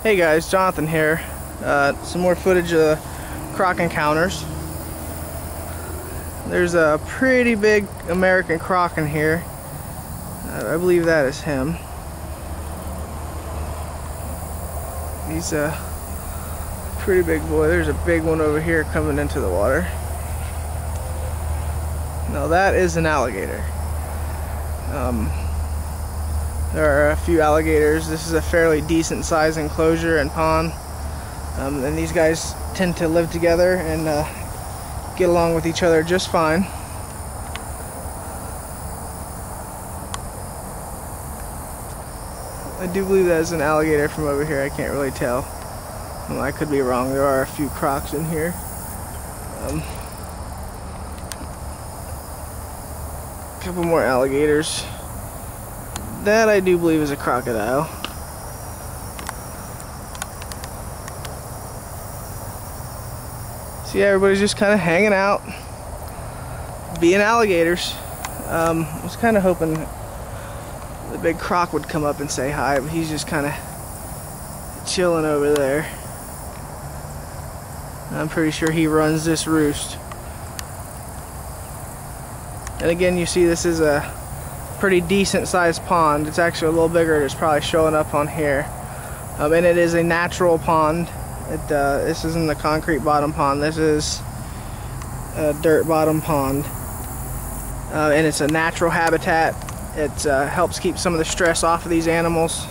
Hey guys, Jonathan here. Some more footage of Crock Encounters. There's a pretty big American croc in here. I believe that is him. He's a pretty big boy. There's a big one over here coming into the water. Now that is an alligator. There are a few alligators. This is a fairly decent size enclosure and pond. And these guys tend to live together and get along with each other just fine. I do believe that is an alligator from over here. I can't really tell. I could be wrong. There are a few crocs in here. A couple more alligators. That I do believe is a crocodile. So yeah, everybody's just kind of hanging out, being alligators. I was kind of hoping the big croc would come up and say hi, but he's just kind of chilling over there. I'm pretty sure he runs this roost. And again, you see this is a pretty decent sized pond. It's actually a little bigger. It's probably showing up on here. And it is a natural pond. This isn't a concrete bottom pond. This is a dirt bottom pond. And it's a natural habitat. It helps keep some of the stress off of these animals.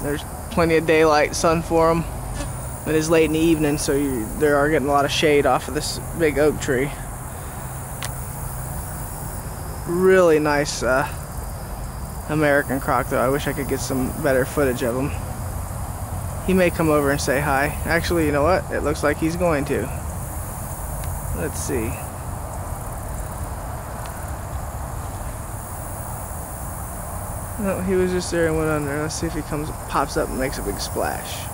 There's plenty of daylight, sun for them. It is late in the evening, so they are getting a lot of shade off of this big oak tree. Really nice American croc, though. I wish I could get some better footage of him. He may come over and say hi. Actually, you know what? It looks like he's going to. Let's see. No, he was just there and went under. Let's see if he pops up and makes a big splash.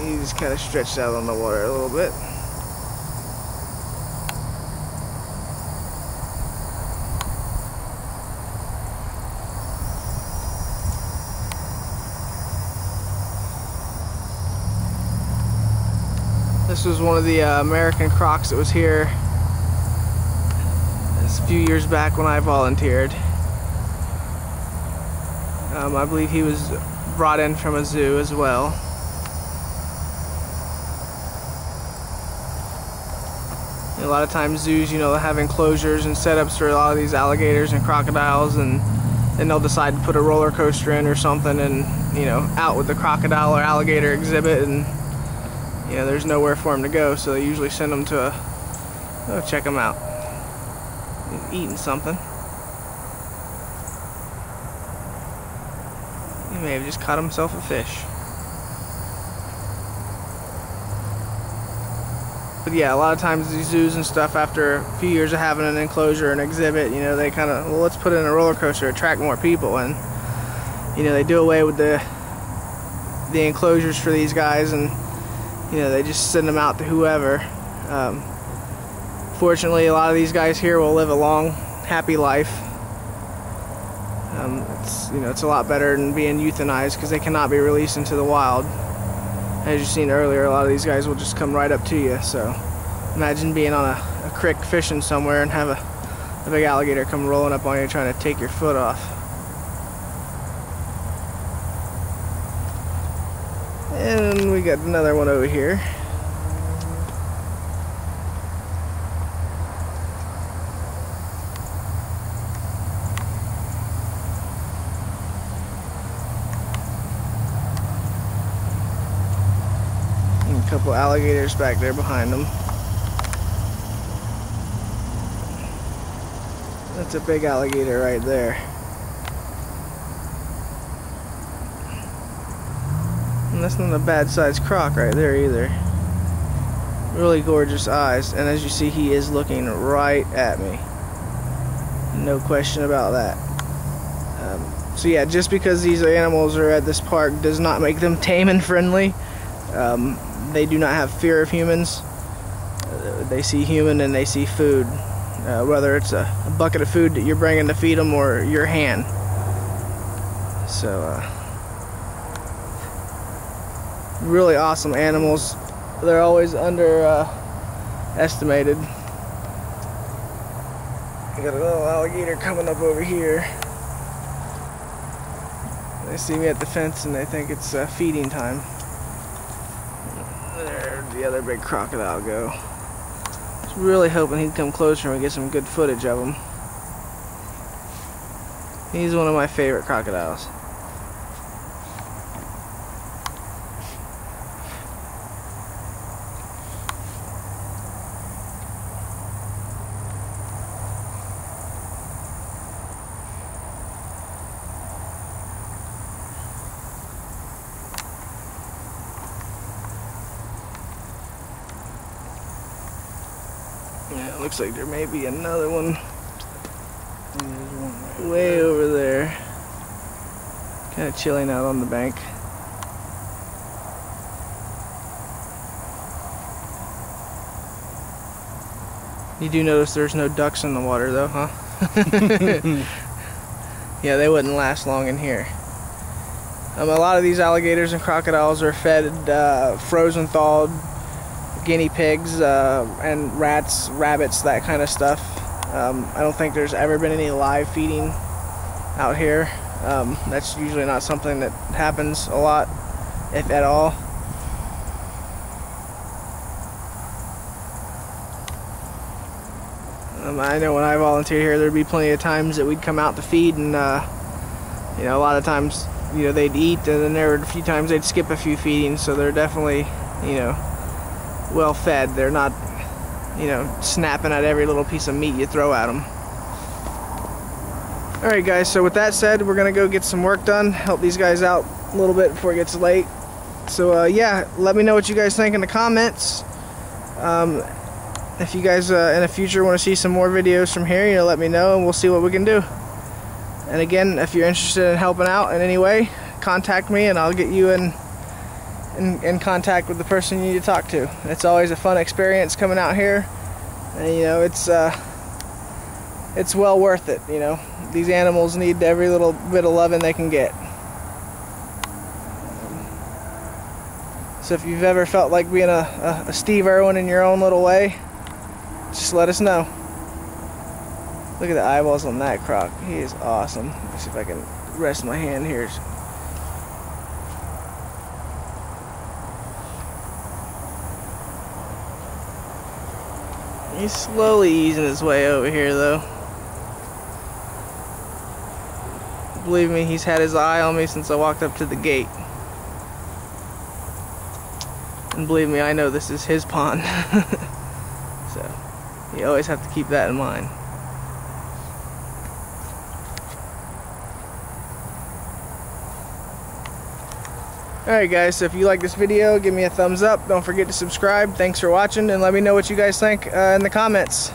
He's kind of stretched out on the water a little bit. This was one of the American crocs that was here a few years back when I volunteered. I believe he was brought in from a zoo as well. A lot of times zoos, you know, have enclosures and setups for a lot of these alligators and crocodiles, and then they'll decide to put a roller coaster in or something, and, you know, out with the crocodile or alligator exhibit, and, you know, there's nowhere for them to go, so they usually send them to check him out. He's eating something. He may have just caught himself a fish. But yeah, a lot of times these zoos and stuff, after a few years of having an enclosure, an exhibit, you know, they kind of, well, let's put in a roller coaster, attract more people, and, you know, they do away with the enclosures for these guys, and, you know, they just send them out to whoever. Fortunately, a lot of these guys here will live a long, happy life. It's a lot better than being euthanized, because they cannot be released into the wild. As you've seen earlier, a lot of these guys will just come right up to you. So imagine being on a creek fishing somewhere and have a big alligator come rolling up on you trying to take your foot off. And we got another one over here. A couple alligators back there behind them. That's a big alligator right there. And that's not a bad sized croc right there either. Really gorgeous eyes, and as you see, he is looking right at me. No question about that. So yeah, just because these animals are at this park does not make them tame and friendly. They do not have fear of humans. They see human and they see food. whether it's a bucket of food that you're bringing to feed them or your hand. So really awesome animals. They're always underestimated. I got a little alligator coming up over here. They see me at the fence and they think it's feeding time. There's the other big crocodile go. I was really hoping he'd come closer and we get some good footage of him. He's one of my favorite crocodiles. Yeah, it looks like there may be another one way over there. Kind of chilling out on the bank. You do notice there's no ducks in the water though, huh? Yeah, they wouldn't last long in here. A lot of these alligators and crocodiles are fed frozen thawed guinea pigs and rats, rabbits, that kind of stuff. I don't think there's ever been any live feeding out here. That's usually not something that happens a lot, if at all. I know when I volunteered here, there'd be plenty of times that we'd come out to feed, and you know, a lot of times, you know, they'd eat, and then there were a few times they'd skip a few feedings. So they're definitely, you know, well fed. They're not, you know, snapping at every little piece of meat you throw at them. Alright guys, so with that said, we're gonna go get some work done, help these guys out a little bit before it gets late. So yeah, let me know what you guys think in the comments. If you guys in the future want to see some more videos from here, you know, let me know and we'll see what we can do. And again, if you're interested in helping out in any way, contact me and I'll get you in contact with the person you need to talk to. It's always a fun experience coming out here, and you know, it's well worth it. You know, these animals need every little bit of loving they can get. So if you've ever felt like being a Steve Irwin in your own little way, just let us know. Look at the eyeballs on that croc. He is awesome. Let's see if I can rest my hand here. He's slowly easing his way over here though. Believe me, he's had his eye on me since I walked up to the gate. And believe me, I know this is his pond. So, you always have to keep that in mind. Alright guys, so if you like this video, give me a thumbs up. Don't forget to subscribe. Thanks for watching, and let me know what you guys think in the comments.